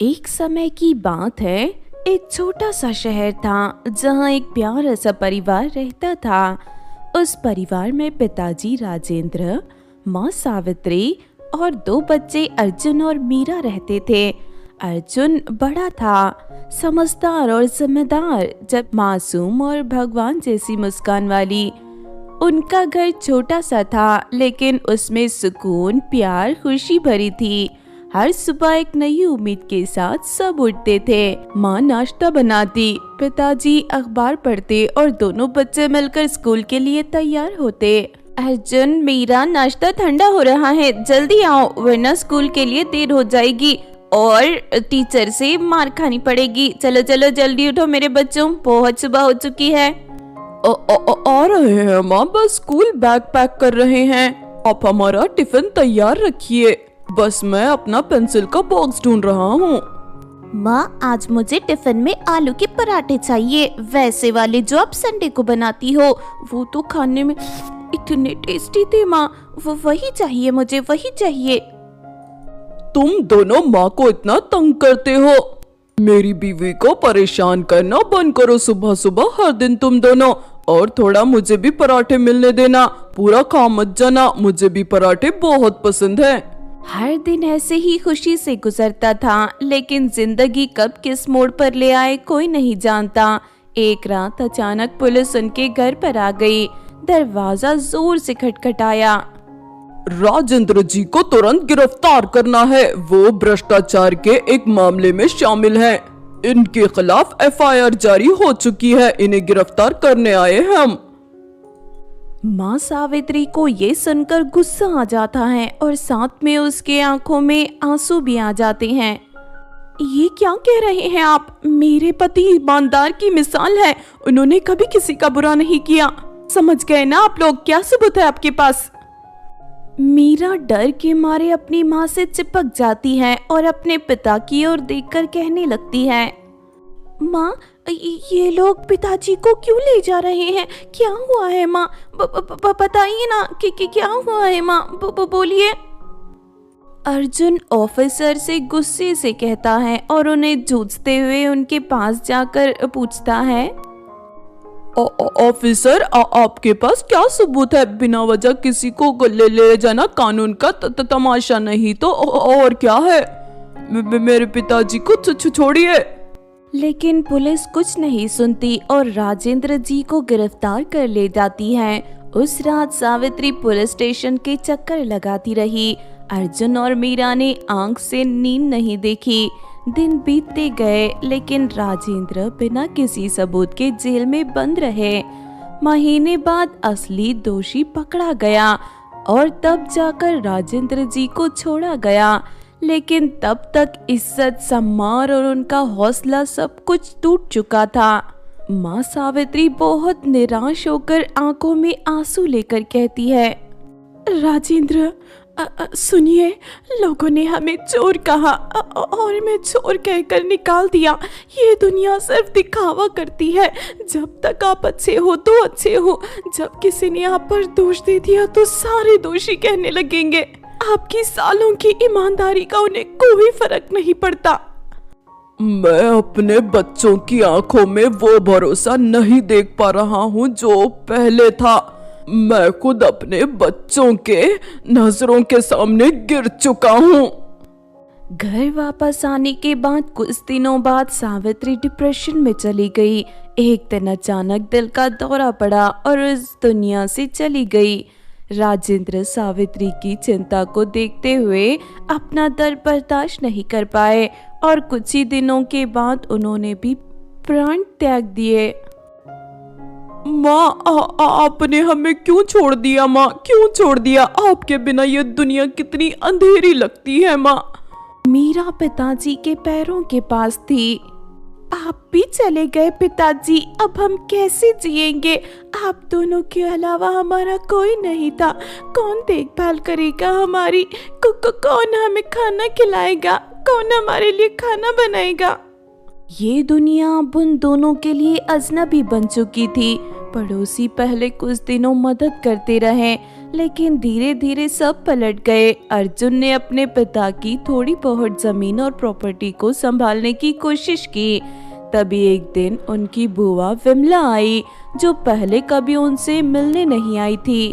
एक समय की बात है। एक छोटा सा शहर था जहाँ एक प्यारा सा परिवार रहता था। उस परिवार में पिताजी राजेंद्र, माँ सावित्री और दो बच्चे अर्जुन और मीरा रहते थे। अर्जुन बड़ा था, समझदार और जिम्मेदार, जब मासूम और भगवान जैसी मुस्कान वाली। उनका घर छोटा सा था, लेकिन उसमें सुकून, प्यार, खुशी भरी थी। हर सुबह एक नई उम्मीद के साथ सब उठते थे। माँ नाश्ता बनाती, पिताजी अखबार पढ़ते और दोनों बच्चे मिलकर स्कूल के लिए तैयार होते। अर्जुन, मीरा, नाश्ता ठंडा हो रहा है, जल्दी आओ वरना स्कूल के लिए देर हो जाएगी और टीचर से मार खानी पड़ेगी। चलो चलो जल्दी उठो मेरे बच्चों, बहुत सुबह हो चुकी है। आ रहे हैं माँ, बस स्कूल बैग पैक कर रहे हैं। आप हमारा टिफिन तैयार रखिए, बस मैं अपना पेंसिल का बॉक्स ढूंढ रहा हूँ। माँ, आज मुझे टिफिन में आलू के पराठे चाहिए, वैसे वाले जो आप संडे को बनाती हो। वो तो खाने में इतने टेस्टी थे माँ, वो वही चाहिए, मुझे वही चाहिए। तुम दोनों माँ को इतना तंग करते हो। मेरी बीवी को परेशान करना बंद करो सुबह सुबह हर दिन तुम दोनों। और थोड़ा मुझे भी पराठे मिलने देना, पूरा खा मत जाना, मुझे भी पराठे बहुत पसंद है। हर दिन ऐसे ही खुशी से गुजरता था, लेकिन जिंदगी कब किस मोड़ पर ले आए कोई नहीं जानता। एक रात अचानक पुलिस उनके घर पर आ गई। दरवाजा जोर से खटखटाया। राजेंद्र जी को तुरंत गिरफ्तार करना है, वो भ्रष्टाचार के एक मामले में शामिल हैं। इनके खिलाफ एफआईआर जारी हो चुकी है, इन्हें गिरफ्तार करने आए हैं हम। माँ सावित्री को ये सुनकर गुस्सा आ जाता है और साथ में उसके आंखों में आंसू भी आ जाते हैं। ये क्या कह रहे हैं आप? मेरे पति ईमानदार की मिसाल है, उन्होंने कभी किसी का बुरा नहीं किया। समझ गए ना आप लोग? क्या सबूत है आपके पास? मीरा डर के मारे अपनी माँ से चिपक जाती है और अपने पिता की ओर देखकर कहने लगती है, माँ, ये लोग पिताजी को क्यों ले जा रहे हैं? क्या हुआ है माँ? बताइए ना कि क्या हुआ है माँ, बोलिए। अर्जुन ऑफिसर से गुस्से से कहता है और उन्हें जूझते हुए उनके पास जाकर पूछता है, ऑफिसर, आपके पास क्या सबूत है? बिना वजह किसी को ले जाना कानून का तमाशा नहीं तो और क्या है? मेरे पिताजी को छोड़िए। लेकिन पुलिस कुछ नहीं सुनती और राजेंद्र जी को गिरफ्तार कर ले जाती है। उस रात सावित्री पुलिस स्टेशन के चक्कर लगाती रही। अर्जुन और मीरा ने आंख से नींद नहीं देखी। दिन बीतते गए, लेकिन राजेंद्र बिना किसी सबूत के जेल में बंद रहे। महीने बाद असली दोषी पकड़ा गया और तब जाकर राजेंद्र जी को छोड़ा गया। लेकिन तब तक इज्जत, सम्मान और उनका हौसला सब कुछ टूट चुका था। माँ सावित्री बहुत निराश होकर आंखों में आंसू लेकर कहती है, राजेंद्र, सुनिए, लोगों ने हमें चोर कहा और मैं चोर कहकर निकाल दिया। ये दुनिया सिर्फ दिखावा करती है। जब तक आप अच्छे हो तो अच्छे हो, जब किसी ने आप पर दोष दे दिया तो सारे दोषी कहने लगेंगे। आपकी सालों की ईमानदारी का उन्हें कोई फर्क नहीं पड़ता। मैं अपने बच्चों की आंखों में वो भरोसा नहीं देख पा रहा हूँ जो पहले था। मैं खुद अपने बच्चों के नजरों के सामने गिर चुका हूँ। घर वापस आने के बाद कुछ दिनों बाद सावित्री डिप्रेशन में चली गई। एक दिन अचानक दिल का दौरा पड़ा और इस दुनिया से चली गई। राजेंद्र सावित्री की चिंता को देखते हुए अपना दर्द बर्दाश्त नहीं कर पाए और कुछ ही दिनों के बाद उन्होंने भी प्राण त्याग दिए। माँ, आपने हमें क्यों छोड़ दिया? माँ, क्यों छोड़ दिया? आपके बिना ये दुनिया कितनी अंधेरी लगती है माँ। मीरा पिताजी के पैरों के पास थी। आप भी चले गए पिताजी, अब हम कैसे जिएंगे? आप दोनों के अलावा हमारा कोई नहीं था। कौन देखभाल करेगा हमारी? कौन हमें खाना खिलाएगा? कौन हमारे लिए खाना बनाएगा? ये दुनिया अब उन दोनों के लिए अजनबी बन चुकी थी। पड़ोसी पहले कुछ दिनों मदद करते रहे, लेकिन धीरे धीरे सब पलट गए। अर्जुन ने अपने पिता की थोड़ी बहुत जमीन और प्रॉपर्टी को संभालने की कोशिश की। तभी एक दिन उनकी बुआ विमला आई, जो पहले कभी उनसे मिलने नहीं आई थी।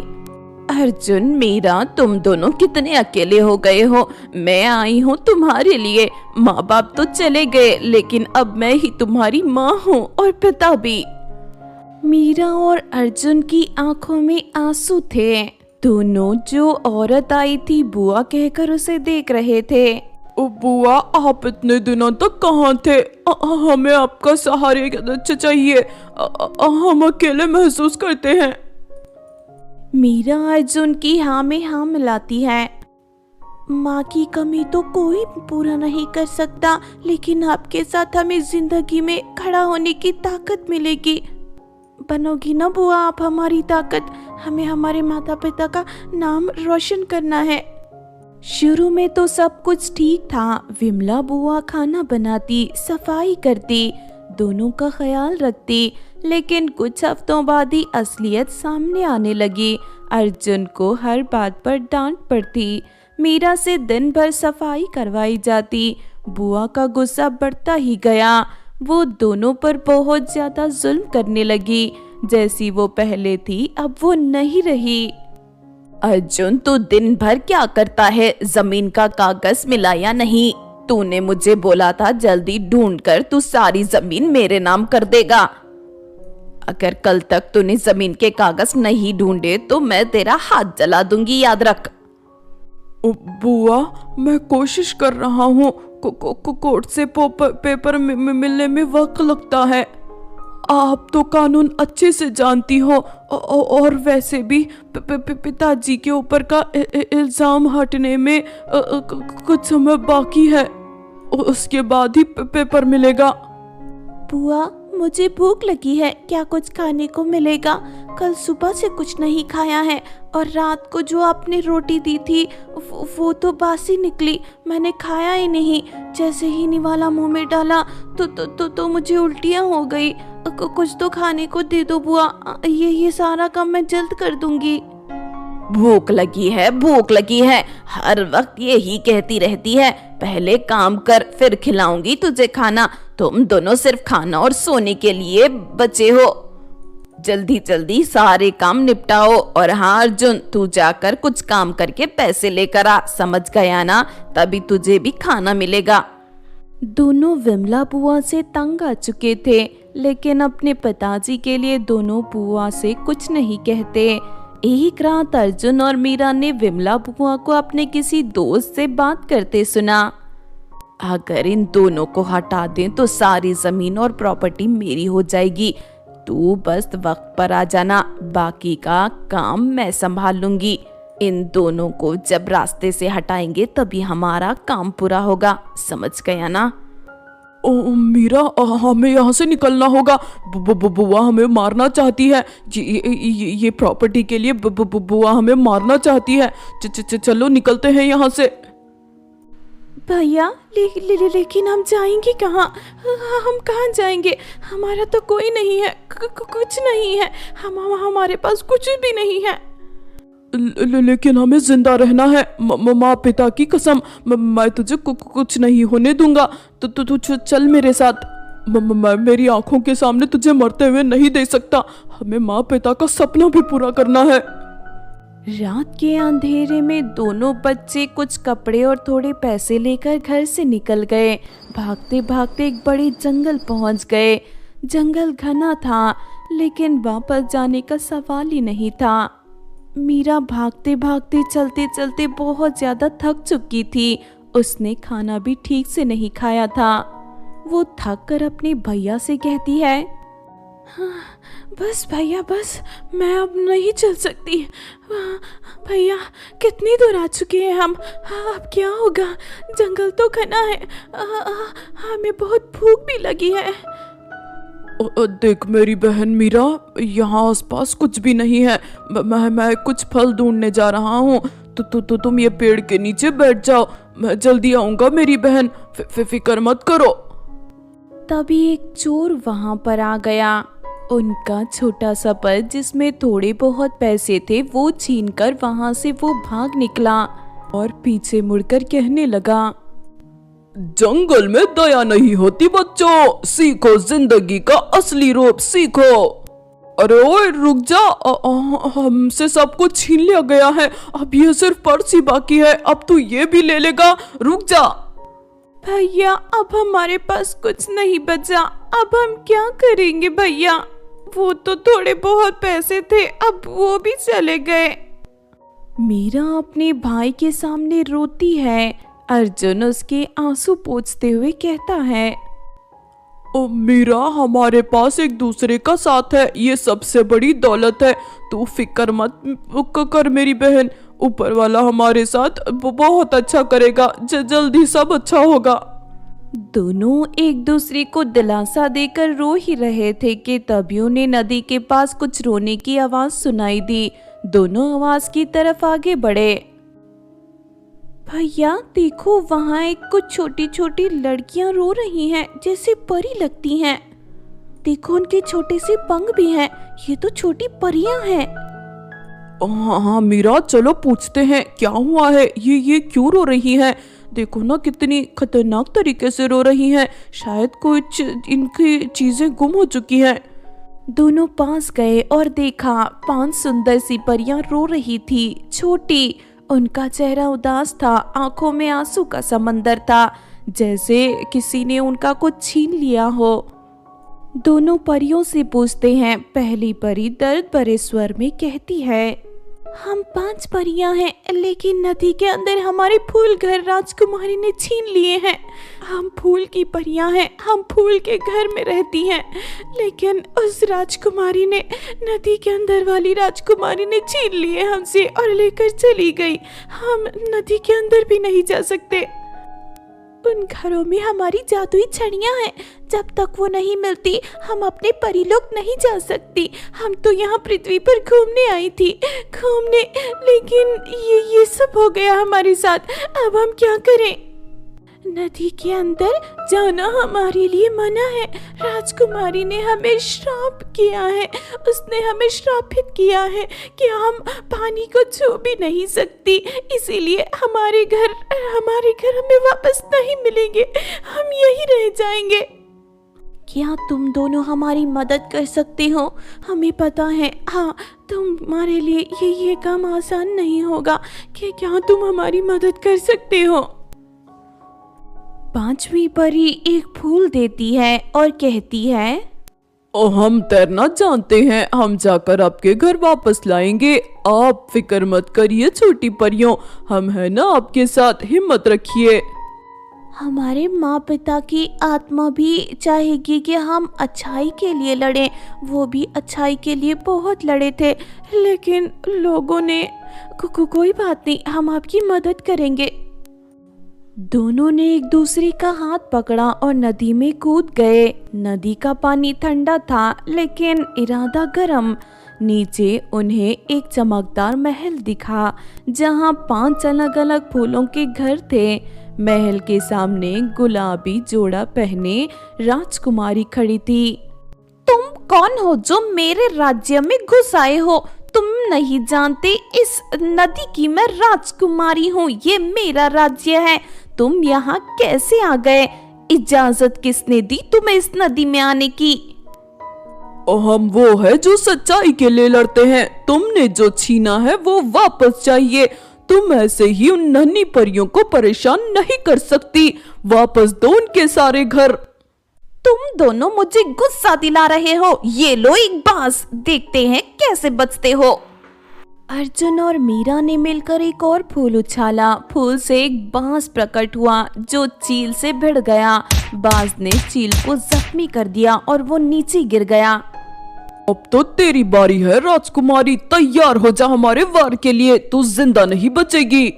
अर्जुन, मीरा, तुम दोनों कितने अकेले हो गए हो। मैं आई हूँ तुम्हारे लिए। माँ बाप तो चले गए, लेकिन अब मैं ही तुम्हारी माँ हूँ और पिता भी। मीरा और अर्जुन की आंखों में आंसू थे। दोनों जो औरत आई थी बुआ कहकर उसे देख रहे थे। बुआ, आप इतने दिनों तक कहाँ थे? हमें आपका सहारे चाहिए। हम अकेले महसूस करते हैं। मीरा अर्जुन की हाँ में हाँ मिलाती है। माँ की कमी तो कोई पूरा नहीं कर सकता, लेकिन आपके साथ हमें जिंदगी में खड़ा होने की ताकत मिलेगी। बनोगी ना बुआ आप हमारी ताकत? हमें हमारे माता पिता का नाम रोशन करना है। शुरू में तो सब कुछ ठीक था। विमला बुआ खाना बनाती, सफाई करती, दोनों का ख्याल रखती, लेकिन कुछ हफ्तों बाद ही असलियत सामने आने लगी। अर्जुन को हर बात पर डांट पड़ती। मीरा से दिन भर सफाई करवाई जाती। बुआ का गुस्सा बढ़ता ही गया। वो दोनों पर बहुत ज्यादा जुल्म करने लगी। जैसी वो पहले थी अब वो नहीं रही। अर्जुन, तू दिन भर क्या करता है? जमीन का कागज मिला या नहीं? तूने मुझे बोला था जल्दी ढूंढ कर तू सारी जमीन मेरे नाम कर देगा। अगर कल तक तूने जमीन के कागज नहीं ढूंढे तो मैं तेरा हाथ जला दूंगी, याद रख। बुआ, मैं कोशिश कर रहा हूँ। कोर्ट से पेपर मिलने में वक्त लगता है। आप तो कानून अच्छे से जानती हो, और वैसे भी पिताजी के ऊपर का इल्जाम हटने में कुछ समय बाकी है। उसके बाद ही पेपर मिलेगा। बुआ, मुझे भूख लगी है, क्या कुछ खाने को मिलेगा? कल सुबह से कुछ नहीं खाया है, और रात को जो आपने रोटी दी थी वो तो बासी निकली। मैंने खाया ही नहीं। जैसे ही निवाला मुंह में डाला तो मुझे उल्टियां हो गई। कुछ तो खाने को दे दो बुआ, ये सारा काम मैं जल्द कर दूंगी। भूख लगी है, भूख लगी है, हर वक्त यही कहती रहती है। पहले काम कर, फिर खिलाऊंगी तुझे खाना। तुम दोनों सिर्फ खाना और सोने के लिए बचे हो। जल्दी जल्दी सारे काम निपटाओ। और हाँ अर्जुन, तू जाकर कुछ काम करके पैसे लेकर आ, समझ गया ना? तभी तुझे भी खाना मिलेगा। दोनों विमला बुआ से तंग आ चुके थे, लेकिन अपने पिताजी के लिए दोनों बुआ से कुछ नहीं कहते। एक रात अर्जुन और मीरा ने विमला बुआ को अपने किसी दोस्त से बात करते सुना। अगर इन दोनों को हटा दें तो सारी जमीन और प्रॉपर्टी मेरी हो जाएगी। तू बस वक्त पर आ जाना, बाकी का काम मैं संभाल लूंगी। इन दोनों को जब रास्ते से हटाएंगे तभी हमारा काम पूरा होगा, समझ गया ना? ओ मीरा, हमें यहाँ से निकलना होगा। बुआ हमें मारना चाहती है। ये प्रॉपर्टी के लिए बुआ हमें मारना चाहती है। चलो निकलते हैं यहाँ से। भैया, लेकिन हम जाएंगे कहाँ? हम कहाँ जाएंगे? हमारा तो कोई नहीं है, कुछ नहीं है। हमारे पास कुछ भी नहीं है। लेकिन हमें जिंदा रहना है। माँ पिता की कसम, मैं तुझे कुछ नहीं होने दूंगा। तो तू चल मेरे साथ। मैं मेरी आंखों के सामने तुझे मरते हुए नहीं देख सकता। हमें माँ पिता का सपना भी पूरा करना है। रात के अंधेरे में दोनों बच्चे कुछ कपड़े और थोड़े पैसे लेकर घर से निकल गए। भागते भागते एक बड़े जंगल पहुंच गए। जंगल घना था, लेकिन वापस जाने का सवाल ही नहीं था। मीरा भागते भागते चलते चलते बहुत ज्यादा थक चुकी थी। उसने खाना भी ठीक से नहीं खाया था। वो थक कर अपने भैया से कहती है, हाँ, बस भैया बस, मैं अब नहीं चल सकती। भैया, कितनी दूर आ चुके हैं हम? अब क्या होगा? जंगल तो घना है। हमें बहुत भूख भी लगी है। देख मेरी बहन मीरा, यहाँ आसपास कुछ भी नहीं है। मैं कुछ फल ढूंढने जा रहा हूँ। तो तुम ये पेड़ के नीचे बैठ जाओ, मैं जल्दी आऊंगा मेरी बहन। फिक्र मत करो। तभी एक चोर वहां पर आ गया। उनका छोटा सा पर्स जिसमें थोड़े बहुत पैसे थे वो छीनकर वहां से वो भाग निकला और पीछे मुड़कर कहने लगा, जंगल में दया नहीं होती बच्चों, सीखो जिंदगी का असली रूप सीखो। अरे ओए रुक जा, हमसे सब कुछ छीन लिया गया है, अब ये सिर्फ पर्स ही बाकी है, अब तू ये भी ले लेगा, रुक जा। भैया अब हमारे पास कुछ नहीं बचा, अब हम क्या करेंगे भैया, वो तो थोड़े बहुत पैसे थे अब वो भी चले गए। मीरा अपने भाई के सामने रोती है। अर्जुन उसके आंसू पोंछते हुए कहता है, ओ मीरा, हमारे पास एक दूसरे का साथ है, ये सबसे बड़ी दौलत है, तू फिक्र मत कर मेरी बहन, ऊपर वाला हमारे साथ बहुत अच्छा करेगा, जल्दी सब अच्छा होगा। दोनों एक दूसरे को दिलासा देकर रो ही रहे थे कि तभी उन्हें नदी के पास कुछ रोने की आवाज सुनाई दी। दोनों आवाज की तरफ आगे बढ़े। भैया देखो वहाँ एक कुछ छोटी छोटी लड़कियां रो रही हैं, जैसे परी लगती हैं। देखो उनके छोटे से पंख भी हैं, ये तो छोटी परियां हैं। हाँ मीरा, चलो पूछते हैं क्या हुआ है, ये क्यों रो रही हैं? देखो ना कितनी खतरनाक तरीके से रो रही हैं, शायद कुछ इनकी चीजें गुम हो चुकी हैं। दोनों पास गए और देखा 5 सुंदर सी परियां रो रही थी, छोटी। उनका चेहरा उदास था, आंखों में आंसू का समंदर था, जैसे किसी ने उनका कुछ छीन लिया हो। दोनों परियों से पूछते हैं। पहली परी दर्द भरे स्वर में कहती है, हम 5 परियां हैं, लेकिन नदी के अंदर हमारे फूल घर राजकुमारी ने छीन लिए हैं। हम फूल की परियां हैं, हम फूल के घर में रहती हैं, लेकिन उस राजकुमारी ने, नदी के अंदर वाली राजकुमारी ने छीन लिए हमसे और लेकर चली गई। हम नदी के अंदर भी नहीं जा सकते। उन घरों में हमारी जादुई छड़ियां हैं, जब तक वो नहीं मिलती हम अपने परीलोक नहीं जा सकती। हम तो यहाँ पृथ्वी पर घूमने आई थी, लेकिन ये सब हो गया हमारे साथ। अब हम क्या करें? नदी के अंदर जाना हमारे लिए मना है। राजकुमारी ने हमें श्राप किया है, उसने हमें श्रापित किया है कि हम पानी को छू भी नहीं सकती, इसीलिए हमारे घर हमें वापस नहीं मिलेंगे, हम यहीं रह जाएंगे। क्या तुम दोनों हमारी मदद कर सकते हो? हमें पता है हाँ तुम्हारे लिए ये काम आसान नहीं होगा, कि क्या तुम हमारी मदद कर सकते हो? 5वीं परी एक फूल देती है और कहती है, हम तैरना जानते हैं, हम जाकर आपके घर वापस लाएंगे, आप फिक्र मत करिए छोटी परियों, हम है ना आपके साथ, हिम्मत रखिए। हमारे माँ पिता की आत्मा भी चाहेगी कि हम अच्छाई के लिए लड़ें, वो भी अच्छाई के लिए बहुत लड़े थे, लेकिन लोगों ने कोई बात नहीं, हम आपकी मदद करेंगे। दोनों ने एक दूसरे का हाथ पकड़ा और नदी में कूद गए। नदी का पानी ठंडा था लेकिन इरादा गर्म। नीचे उन्हें एक चमकदार महल दिखा, जहां 5 अलग अलग फूलों के घर थे। महल के सामने गुलाबी जोड़ा पहने राजकुमारी खड़ी थी। तुम कौन हो जो मेरे राज्य में घुस आए हो? तुम नहीं जानते इस नदी की मैं राजकुमारी हूँ, ये मेरा राज्य है। तुम यहाँ कैसे आ गए? इजाजत किसने दी तुम्हें इस नदी में आने की? हम वो है जो सच्चाई के लिए लड़ते हैं, तुमने जो छीना है वो वापस चाहिए। तुम ऐसे ही उन नन्ही परियों को परेशान नहीं कर सकती, वापस दो उनके सारे घर। तुम दोनों मुझे गुस्सा दिला रहे हो, ये लो एक बांस, देखते हैं कैसे बचते हो। अर्जुन और मीरा ने मिलकर एक और फूल उछाला। फूल से एक बांस प्रकट हुआ जो चील से भिड़ गया। बांस ने चील को जख्मी कर दिया और वो नीचे गिर गया। अब तो तेरी बारी है राजकुमारी, तैयार हो जा हमारे वार के लिए, तू जिंदा नहीं बचेगी।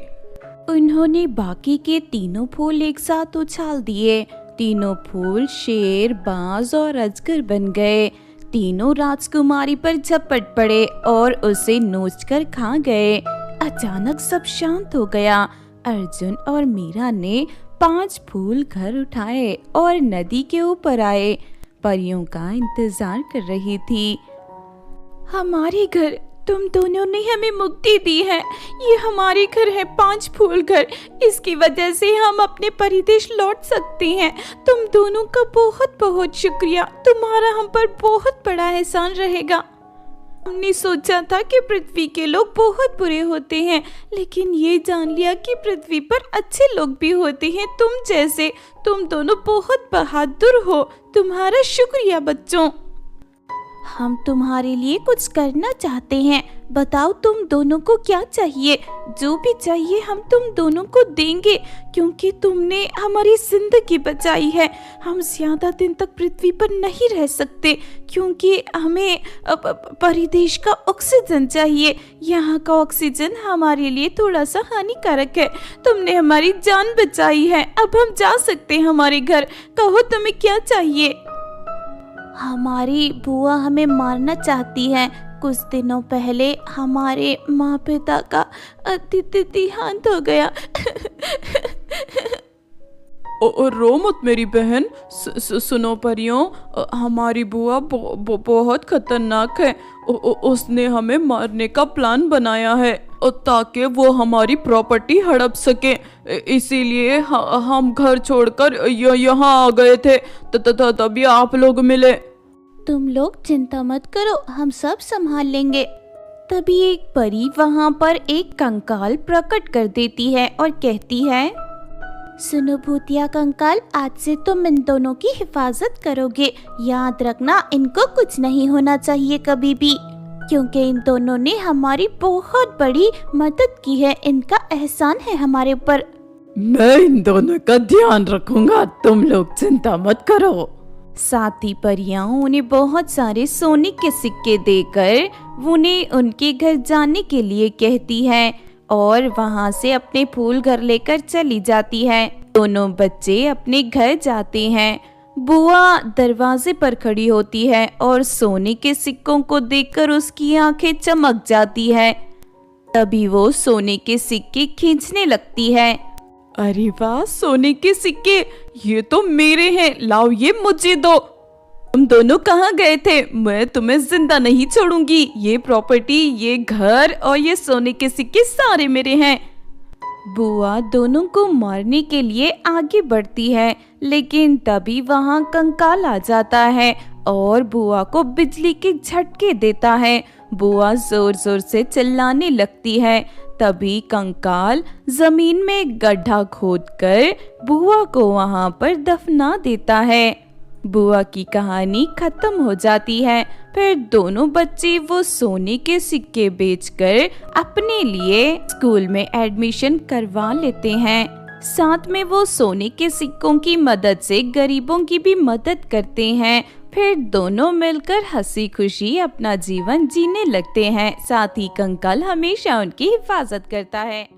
उन्होंने बाकी के 3 फूल एक साथ उछाल दिए। 3 फूल शेर, बाज और अजगर बन गए। तीनों राजकुमारी पर झपट पड़े और उसे नोचकर खा गए। अचानक सब शांत हो गया। अर्जुन और मीरा ने 5 फूल घर उठाए और नदी के ऊपर आए। परियों का इंतजार कर रही थी। हमारे घर, तुम दोनों ने हमें मुक्ति दी है। ये हमारे घर है, 5 फूल घर। इसकी वजह से हम अपने परिदेश लौट सकते हैं। तुम दोनों का बहुत बहुत शुक्रिया। तुम्हारा हम पर बहुत बड़ा एहसान रहेगा। हमने सोचा था कि पृथ्वी के लोग बहुत बुरे होते हैं, लेकिन ये जान लिया कि पृथ्वी पर अच्छे लोग भी होते हैं तुम जैसे। तुम दोनों बहुत बहादुर हो। तुम्हारा शुक्रिया बच्चों। हम तुम्हारे लिए कुछ करना चाहते हैं। बताओ तुम दोनों को क्या चाहिए? जो भी चाहिए हम तुम दोनों को देंगे, क्योंकि तुमने हमारी जिंदगी बचाई है। हम ज्यादा दिन तक पृथ्वी पर नहीं रह सकते, क्योंकि हमें परिदेश का ऑक्सीजन चाहिए। यहाँ का ऑक्सीजन हमारे लिए थोड़ा सा हानिकारक है। तुमने हमारी जान बचाई है। अब हम जा सकते हैं हमारे घर। कहो तुम्हें क्या चाहिए? हमारी बुआ हमें मारना चाहती है। कुछ दिनों पहले हमारे माँ पिता का देहांत हो गया। रो मत मेरी बहन। सुनो परियों, हमारी बुआ बहुत खतरनाक है। उसने हमें मारने का प्लान बनाया है ताकि वो हमारी प्रॉपर्टी हड़प सके। इसीलिए हम घर छोड़कर यहाँ आ गए थे। तभी आप लोग मिले। तुम लोग चिंता मत करो, हम सब संभाल लेंगे। तभी एक परी वहाँ पर एक कंकाल प्रकट कर देती है और कहती है, सुनो भूतिया कंकाल, आज से तुम इन दोनों की हिफाजत करोगे। याद रखना, इनको कुछ नहीं होना चाहिए कभी भी, क्योंकि इन दोनों ने हमारी बहुत बड़ी मदद की है। इनका एहसान है हमारे ऊपर। मैं इन दोनों का ध्यान रखूंगा, तुम लोग चिंता मत करो। साथी परियां उन्हें बहुत सारे सोने के सिक्के देकर उन्हें उनके घर जाने के लिए कहती है और वहां से अपने फूल घर लेकर चली जाती है। दोनों बच्चे अपने घर जाते हैं। बुआ दरवाजे पर खड़ी होती है और सोने के सिक्कों को देखकर उसकी आंखें चमक जाती है। तभी वो सोने के सिक्के खींचने लगती है। अरे वाह, सोने के सिक्के, ये तो मेरे हैं। लाओ, ये मुझे दो। तुम दोनों कहाँ गए थे? मैं तुम्हें जिंदा नहीं छोड़ूंगी। ये प्रॉपर्टी, ये घर और ये सोने के सिक्के सारे मेरे हैं। बुआ दोनों को मारने के लिए आगे बढ़ती है, लेकिन तभी वहाँ कंकाल आ जाता है और बुआ को बिजली के झटके देता है। बुआ जोर जोर से चिल्लाने लगती है। तभी कंकाल जमीन में गड्ढा खोदकर बुआ को वहाँ पर दफना देता है। बुआ की कहानी खत्म हो जाती है। फिर दोनों बच्चे वो सोने के सिक्के बेचकर अपने लिए स्कूल में एडमिशन करवा लेते हैं। साथ में वो सोने के सिक्कों की मदद से गरीबों की भी मदद करते हैं। फिर दोनों मिलकर हंसी खुशी अपना जीवन जीने लगते हैं। साथ ही कंकाल हमेशा उनकी हिफाजत करता है।